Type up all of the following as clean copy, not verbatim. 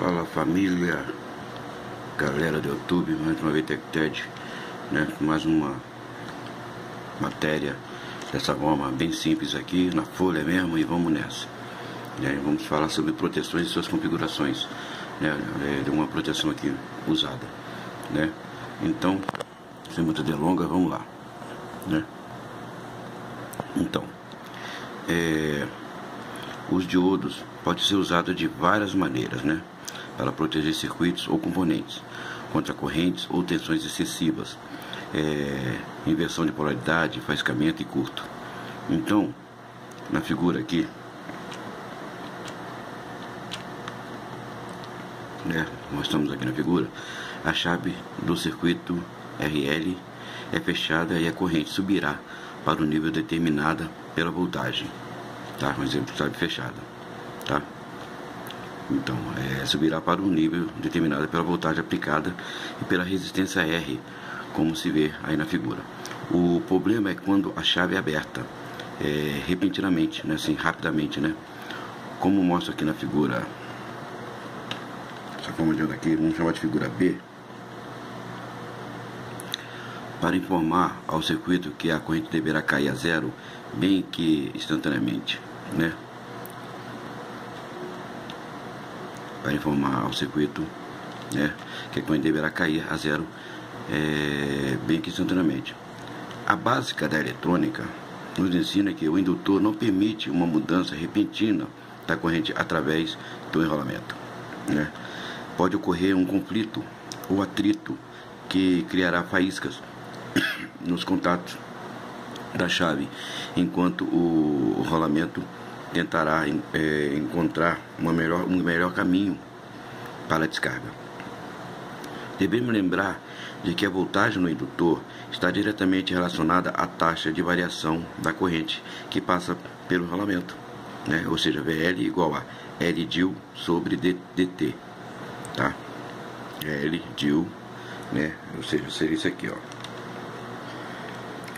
Fala família, galera do YouTube, mais uma vez TecTed, né? Mais uma matéria dessa forma bem simples aqui, na folha mesmo, e vamos nessa. E aí vamos falar sobre proteções e suas configurações, né? De uma proteção aqui usada, né? Então, sem muita delonga, vamos lá, né? Então, os diodos podem ser usados de várias maneiras, né? Para proteger circuitos ou componentes contra correntes ou tensões excessivas, inversão de polaridade, faiscamento e curto. Então, na figura aqui, né, mostramos aqui na figura, a chave do circuito RL é fechada e a corrente subirá para o nível determinado pela voltagem, tá? Um exemplo de chave fechada, tá? Então, subirá para um nível determinado pela voltagem aplicada e pela resistência R, como se vê aí na figura. O problema é quando a chave é aberta, repentinamente, né, assim, rapidamente, né? Como mostra aqui na figura, essa forma de onda aqui, vamos chamar de figura B, para informar ao circuito que a corrente deverá cair a zero, bem que instantaneamente, né? Para informar ao circuito, né, que a corrente deverá cair a zero, bem que instantaneamente. A básica da eletrônica nos ensina que o indutor não permite uma mudança repentina da corrente através do enrolamento, né? Pode ocorrer um conflito ou atrito que criará faíscas nos contatos da chave, enquanto o rolamento tentará encontrar um melhor caminho para a descarga. Devemos lembrar de que a voltagem no indutor está diretamente relacionada à taxa de variação da corrente que passa pelo rolamento, né? Ou seja, VL igual a L dil sobre DT, tá? L dil, né? Ou seja, seria isso aqui, ó.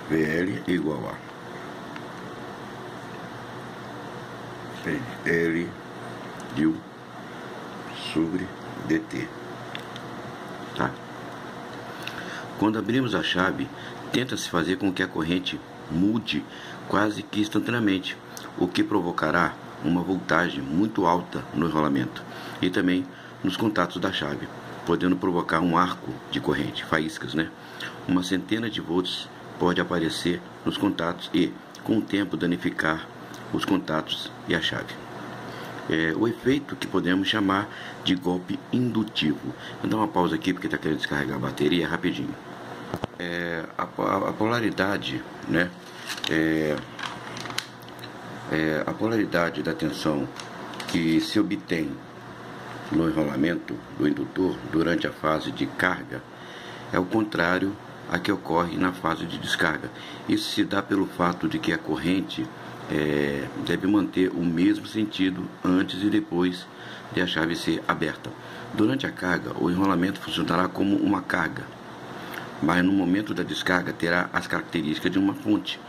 VL igual a L dil sobre DT, tá? Quando abrimos a chave, tenta-se fazer com que a corrente mude quase que instantaneamente, o que provocará uma voltagem muito alta no enrolamento e também nos contatos da chave, podendo provocar um arco de corrente, faíscas, né? Uma centena de volts pode aparecer nos contatos e, com o tempo, danificar os contatos e a chave. O efeito que podemos chamar de golpe indutivo. Vou dar uma pausa aqui porque está querendo descarregar a bateria rapidinho. A polaridade, né? A polaridade da tensão que se obtém no enrolamento do indutor durante a fase de carga é o contrário a que ocorre na fase de descarga. Isso se dá pelo fato de que a corrente deve manter o mesmo sentido antes e depois de a chave ser aberta. Durante a carga, o enrolamento funcionará como uma carga, mas no momento da descarga terá as características de uma fonte.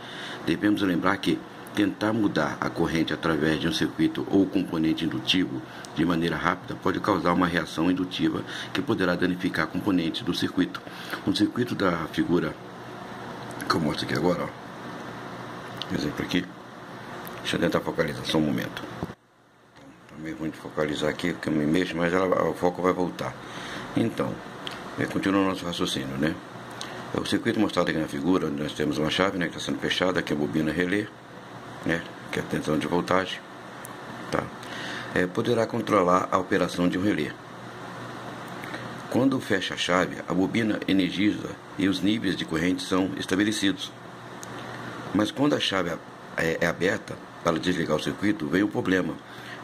Devemos lembrar que tentar mudar a corrente através de um circuito ou componente indutivo de maneira rápida pode causar uma reação indutiva que poderá danificar componentes do circuito. O circuito da figura que eu mostro aqui agora, ó, exemplo aqui. Deixa eu tentar focalizar só um momento. Tá meio ruim de focalizar aqui porque eu me mexo, mas o foco vai voltar. Então, continua o nosso raciocínio, né? O circuito mostrado aqui na figura, onde nós temos uma chave, né, que está sendo fechada, que é a bobina relé, né, que é a tensão de voltagem, tá? Poderá controlar a operação de um relé. Quando fecha a chave, a bobina energiza e os níveis de corrente são estabelecidos. Mas quando a chave é aberta para desligar o circuito, vem o problema,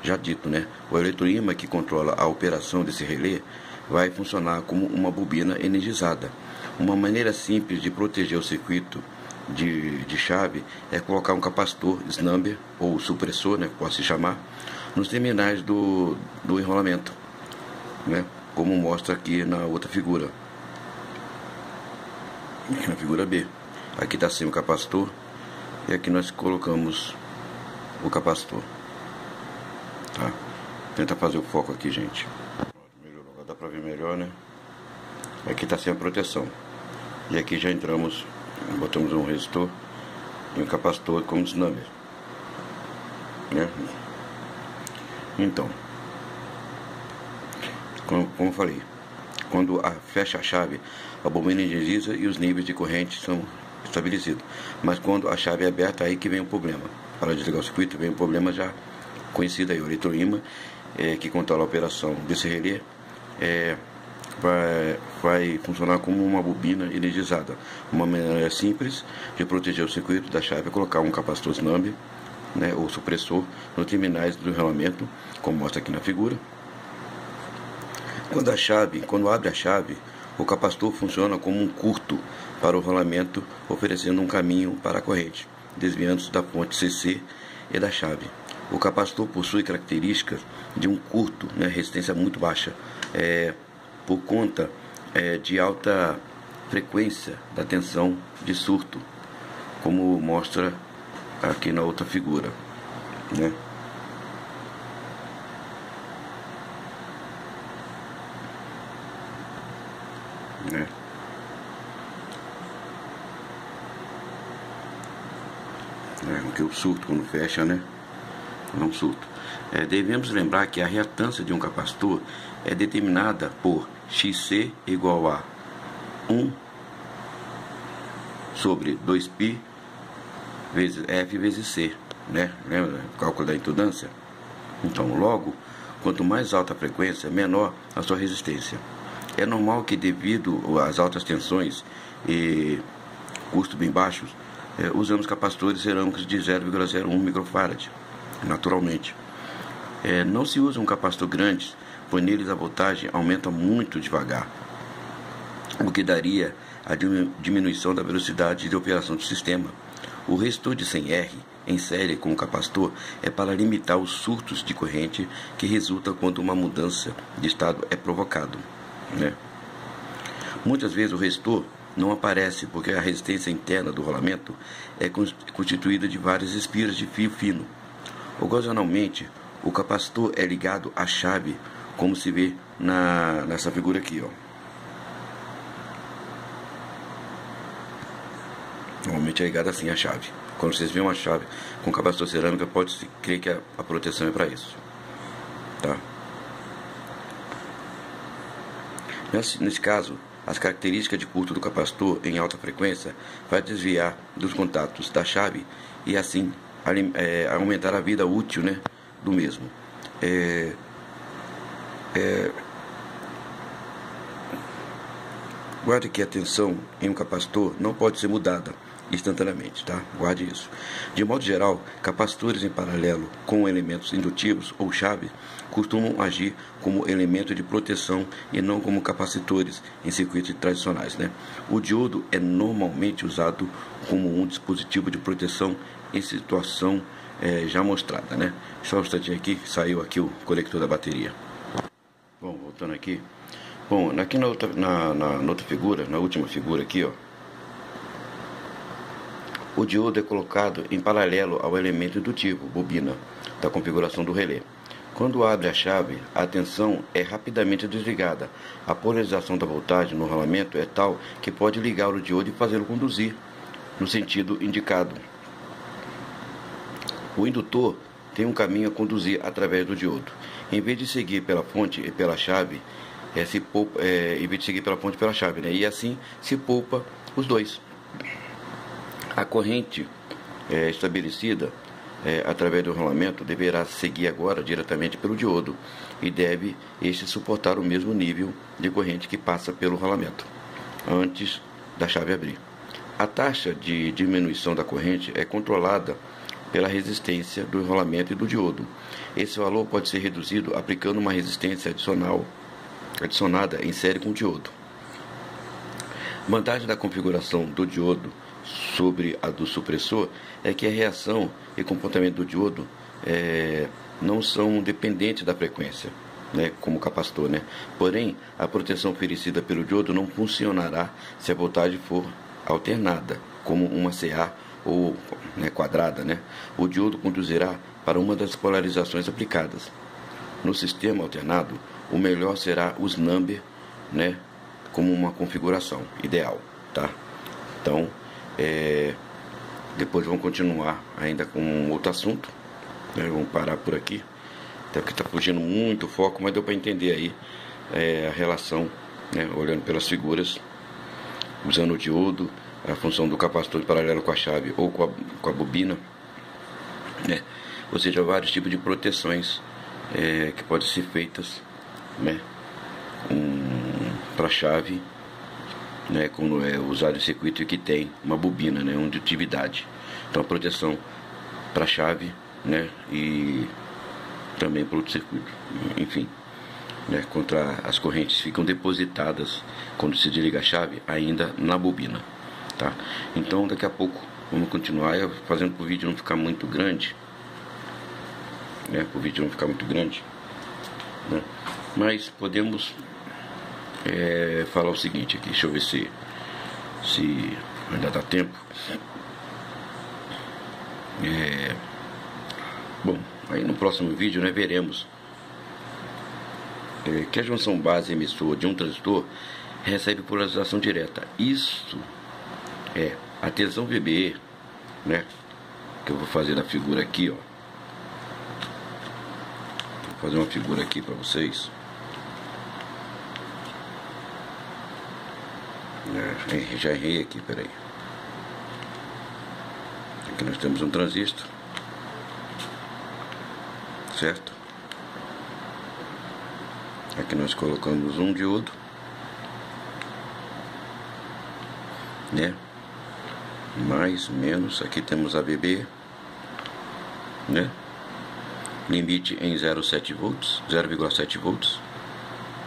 já dito, né? O eletroímã que controla a operação desse relé vai funcionar como uma bobina energizada. Uma maneira simples de proteger o circuito de chave é colocar um capacitor snumber ou supressor, né, que pode se chamar, nos terminais do enrolamento, né, como mostra aqui na outra figura, na figura B. Aqui está assim o capacitor e aqui nós colocamos o capacitor, tá? Tenta fazer o foco aqui, gente. ver melhor, né? Aqui está sem a proteção. E aqui já entramos, botamos um resistor e um capacitor como tsunami, né? Então, como eu falei, quando fecha a chave, a bobina energiza e os níveis de corrente são estabelecidos. Mas quando a chave é aberta, aí que vem o problema. Para desligar o circuito, vem um problema já conhecido aí, o eletroímã, que controla a operação desse relé, vai funcionar como uma bobina energizada. Uma maneira simples de proteger o circuito da chave é colocar um capacitor tsunami, né, ou supressor nos terminais do enrolamento, como mostra aqui na figura. Quando abre a chave, o capacitor funciona como um curto para o rolamento, oferecendo um caminho para a corrente, desviando-se da fonte CC e da chave. O capacitor possui características de um curto, né, resistência muito baixa, por conta de alta frequência da tensão de surto, como mostra aqui na outra figura, né? Porque o surto, quando fecha, né? Não surto. Devemos lembrar que a reatância de um capacitor é determinada por XC igual a 1 sobre 2π vezes F vezes C, né? Lembra o cálculo da impedância? Então, logo, quanto mais alta a frequência, menor a sua resistência. É normal que, devido às altas tensões e custos bem baixos, usamos capacitores cerâmicos de 0,01 microfarad, naturalmente. Não se usa um capacitor grande, pois neles a voltagem aumenta muito devagar, o que daria a diminuição da velocidade de operação do sistema. O resistor de 100R em série com o capacitor é para limitar os surtos de corrente que resultam quando uma mudança de estado é provocado, né? Muitas vezes o resistor não aparece porque a resistência interna do rolamento é constituída de várias espiras de fio fino. Ocasionalmente, o capacitor é ligado à chave, como se vê nessa figura aqui, ó. Normalmente é ligado assim a chave. Quando vocês veem uma chave com capacitor cerâmica, pode-se crer que a proteção é para isso, tá? Nesse caso, as características de curto do capacitor em alta frequência vai desviar dos contatos da chave e assim aumentar a vida útil, né, do mesmo. Guarde que a tensão em um capacitor não pode ser mudada instantaneamente, tá? Guarde isso. De modo geral, capacitores em paralelo com elementos indutivos ou chaves costumam agir como elemento de proteção e não como capacitores em circuitos tradicionais, né? O diodo é normalmente usado como um dispositivo de proteção em situação já mostrada, né? Só um instantinho aqui, saiu aqui o conector da bateria. Bom, voltando aqui. Bom, aqui na outra figura, na última figura aqui, ó, o diodo é colocado em paralelo ao elemento indutivo, bobina, da configuração do relé. Quando abre a chave, a tensão é rapidamente desligada. A polarização da voltagem no rolamento é tal que pode ligar o diodo e fazê-lo conduzir no sentido indicado. O indutor tem um caminho a conduzir através do diodo. Em vez de seguir pela fonte e pela chave, em vez de seguir pela fonte e pela chave, né? E assim se poupa os dois. A corrente estabelecida através do rolamento deverá seguir agora diretamente pelo diodo e deve este suportar o mesmo nível de corrente que passa pelo rolamento antes da chave abrir. A taxa de diminuição da corrente é controlada pela resistência do enrolamento e do diodo. Esse valor pode ser reduzido aplicando uma resistência adicionada em série com o diodo. Vantagem da configuração do diodo sobre a do supressor é que a reação e comportamento do diodo não são dependentes da frequência, né, como o capacitor, né? Porém, a proteção oferecida pelo diodo não funcionará se a voltagem for alternada, como uma CA ou quadrada, né? O diodo conduzirá para uma das polarizações aplicadas. no sistema alternado, o melhor será os number, né, como uma configuração ideal, tá? Então, depois vamos continuar ainda com outro assunto, né? Vamos parar por aqui, até porque está fugindo muito o foco, mas deu para entender aí a relação, né, olhando pelas figuras, usando o diodo, a função do capacitor em paralelo com a chave ou com a bobina, né? Ou seja, vários tipos de proteções que podem ser feitas, né, para a chave, né, quando é usado em circuito que tem uma bobina, né, uma atividade. Então a proteção para a chave, né, e também para outro circuito, enfim, né, contra as correntes ficam depositadas quando se desliga a chave ainda na bobina, tá? Então daqui a pouco vamos continuar fazendo para o vídeo não ficar muito grande, né, para o vídeo não ficar muito grande, né? Mas podemos falar o seguinte aqui, deixa eu ver se ainda dá tempo. Bom, aí no próximo vídeo, né, veremos que a junção base emissor de um transistor recebe polarização direta. Isso é a tensão VBE, né, que eu vou fazer na figura aqui, ó. Vou fazer uma figura aqui para vocês. Já errei aqui, peraí. Aqui nós temos um transistor, certo? Aqui nós colocamos um diodo, né? Mais, menos, aqui temos a VB, né? Limite em 0,7 volts, 0,7 volts,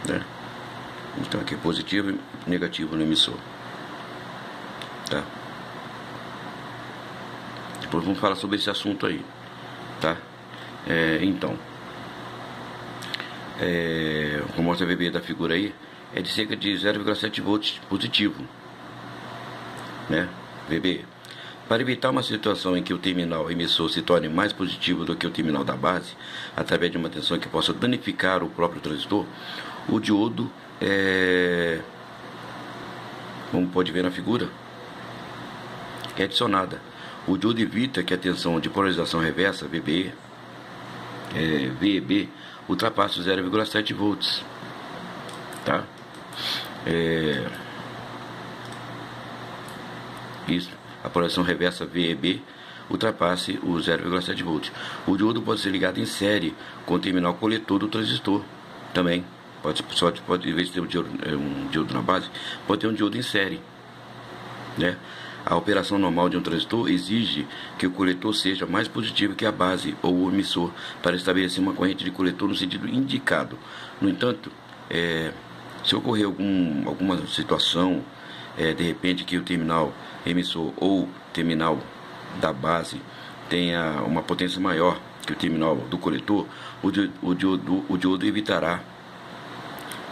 né? Então aqui é positivo e negativo no emissor, tá? Depois vamos falar sobre esse assunto aí, tá? Então, como mostra a VB da figura aí, é de cerca de 0,7 volts positivo, né? VB. Para evitar uma situação em que o terminal emissor se torne mais positivo do que o terminal da base, através de uma tensão que possa danificar o próprio transistor, o diodo como pode ver na figura, é adicionada. O diodo evita que a tensão de polarização reversa, VB, VEB, ultrapasse os 0,7 volts, tá? Isso, a polarização reversa VEB ultrapasse os 0,7 volts. O diodo pode ser ligado em série com o terminal coletor do transistor também. Pode, em vez de ter um diodo na base, pode ter um diodo em série, né? A operação normal de um transistor exige que o coletor seja mais positivo que a base ou o emissor para estabelecer uma corrente de coletor no sentido indicado. No entanto, se ocorrer alguma situação, de repente que o terminal emissor ou terminal da base tenha uma potência maior que o terminal do coletor, o diodo evitará,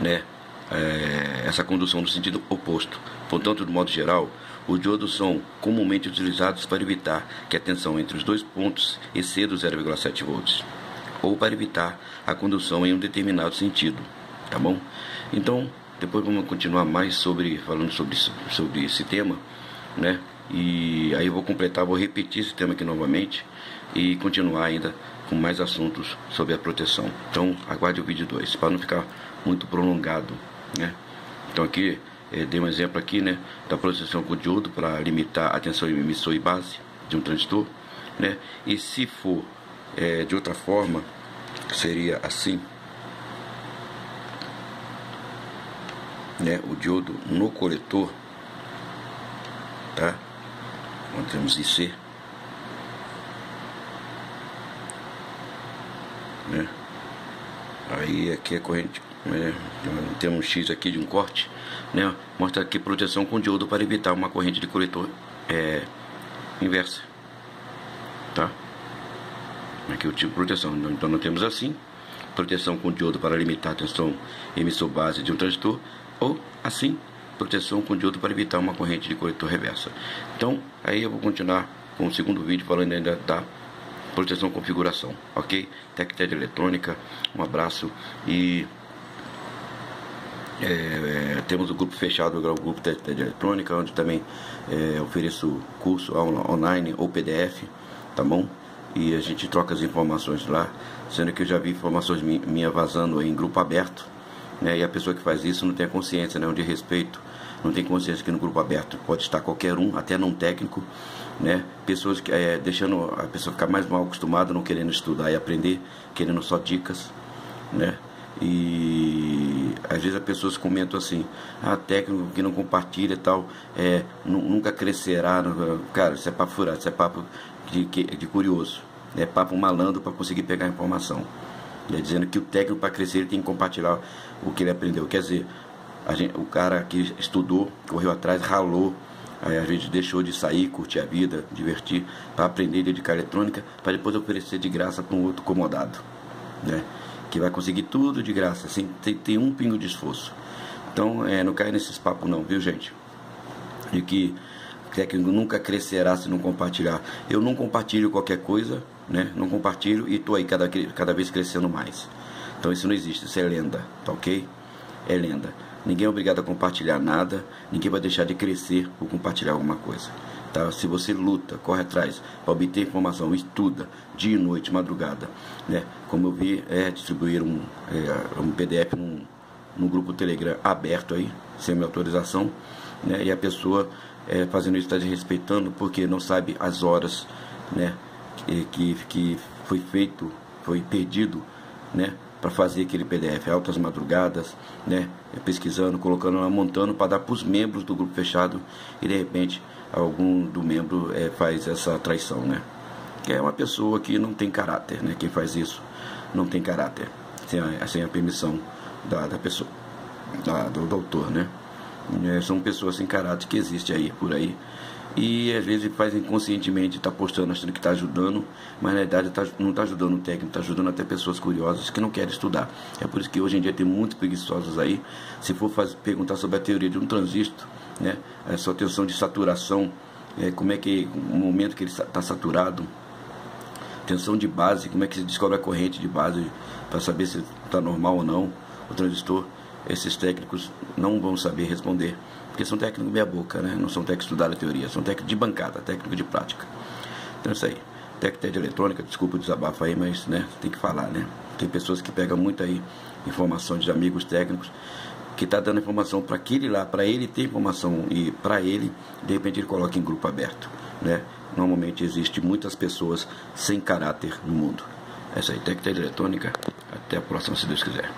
né, essa condução no sentido oposto. Portanto, de modo geral, os diodos são comumente utilizados para evitar que a tensão entre os dois pontos exceda os 0,7 volts, ou para evitar a condução em um determinado sentido, tá bom? Então, depois vamos continuar mais falando sobre esse tema, né? E aí eu vou completar, vou repetir esse tema aqui novamente e continuar ainda com mais assuntos sobre a proteção. Então, aguarde o vídeo 2, para não ficar muito prolongado, né? Então aqui dei um exemplo aqui, né, da proteção com diodo para limitar a tensão emissor e base de um transistor, né? E se for de outra forma, seria assim, né? O diodo no coletor, tá? Nós temos IC, né? Aí aqui é corrente, tem um X aqui de um corte, né? Mostra aqui proteção com diodo para evitar uma corrente de coletor inversa, tá? Aqui o tipo de proteção. Então nós temos assim, proteção com diodo para limitar a tensão emissor base de um transistor, ou assim, proteção com diodo para evitar uma corrente de coletor reversa. Então aí eu vou continuar com o segundo vídeo falando ainda da proteção e configuração, ok? TecTed Eletrônica, um abraço e temos o grupo fechado, o grupo TecTed Eletrônica, onde também ofereço curso online ou PDF, tá bom? E a gente troca as informações lá, sendo que eu já vi informações minha vazando em grupo aberto, né? E a pessoa que faz isso não tem a consciência, né, de respeito, não tem consciência que no grupo aberto pode estar qualquer um, até não técnico, né? Pessoas que deixando a pessoa ficar mais mal acostumada, não querendo estudar e aprender, querendo só dicas, né? E às vezes as pessoas comentam assim: técnico que não compartilha e tal, nunca crescerá. Cara, isso é papo furado, isso é papo de curioso, é papo malandro para conseguir pegar a informação. Dizendo que o técnico, para crescer, ele tem que compartilhar o que ele aprendeu. Quer dizer, o cara que estudou, correu atrás, ralou, aí a gente deixou de sair, curtir a vida, divertir, para aprender a dedicar a eletrônica, para depois oferecer de graça para um outro acomodado, né? Que vai conseguir tudo de graça, sem ter um pingo de esforço. Então, não cai nesses papos não, viu, gente? De que o técnico nunca crescerá se não compartilhar. Eu não compartilho qualquer coisa, né? Não compartilho e estou aí cada vez crescendo mais. Então isso não existe, isso é lenda, tá ok? É lenda. Ninguém é obrigado a compartilhar nada, ninguém vai deixar de crescer por compartilhar alguma coisa. Tá? Se você luta, corre atrás para obter informação, estuda dia e noite, madrugada, né? Como eu vi, distribuir um PDF num grupo Telegram aberto aí, sem minha autorização, né? E a pessoa fazendo isso está desrespeitando porque não sabe as horas, né? Que foi perdido, né? Para fazer aquele PDF, altas madrugadas, né? Pesquisando, colocando lá, montando para dar para os membros do grupo fechado e de repente algum do membro faz essa traição, né? Que é uma pessoa que não tem caráter, né? Quem faz isso não tem caráter, sem a permissão da pessoa, do doutor, né? São pessoas sem caráter que existem aí, por aí. E às vezes faz inconscientemente, está postando achando que está ajudando, mas na verdade não está ajudando o técnico, está ajudando até pessoas curiosas que não querem estudar. É por isso que hoje em dia tem muitos preguiçosos aí. Se for perguntar sobre a teoria de um transistor, né, a sua tensão de saturação, como é que o momento que ele está saturado, tensão de base, como é que se descobre a corrente de base para saber se está normal ou não o transistor, esses técnicos não vão saber responder. Porque são técnicos meia boca, né? Não são técnicos que estudaram a teoria, são técnicos de bancada, técnicos de prática. Então é isso aí. TecTed Eletrônica, desculpa o desabafo aí, mas né, tem que falar, né? Tem pessoas que pegam muito aí informações de amigos técnicos que tá dando informação para aquele lá, para ele ter informação e para ele, de repente ele coloca em grupo aberto, né? Normalmente existe muitas pessoas sem caráter no mundo. É isso aí, TecTed Eletrônica. Até a próxima, se Deus quiser.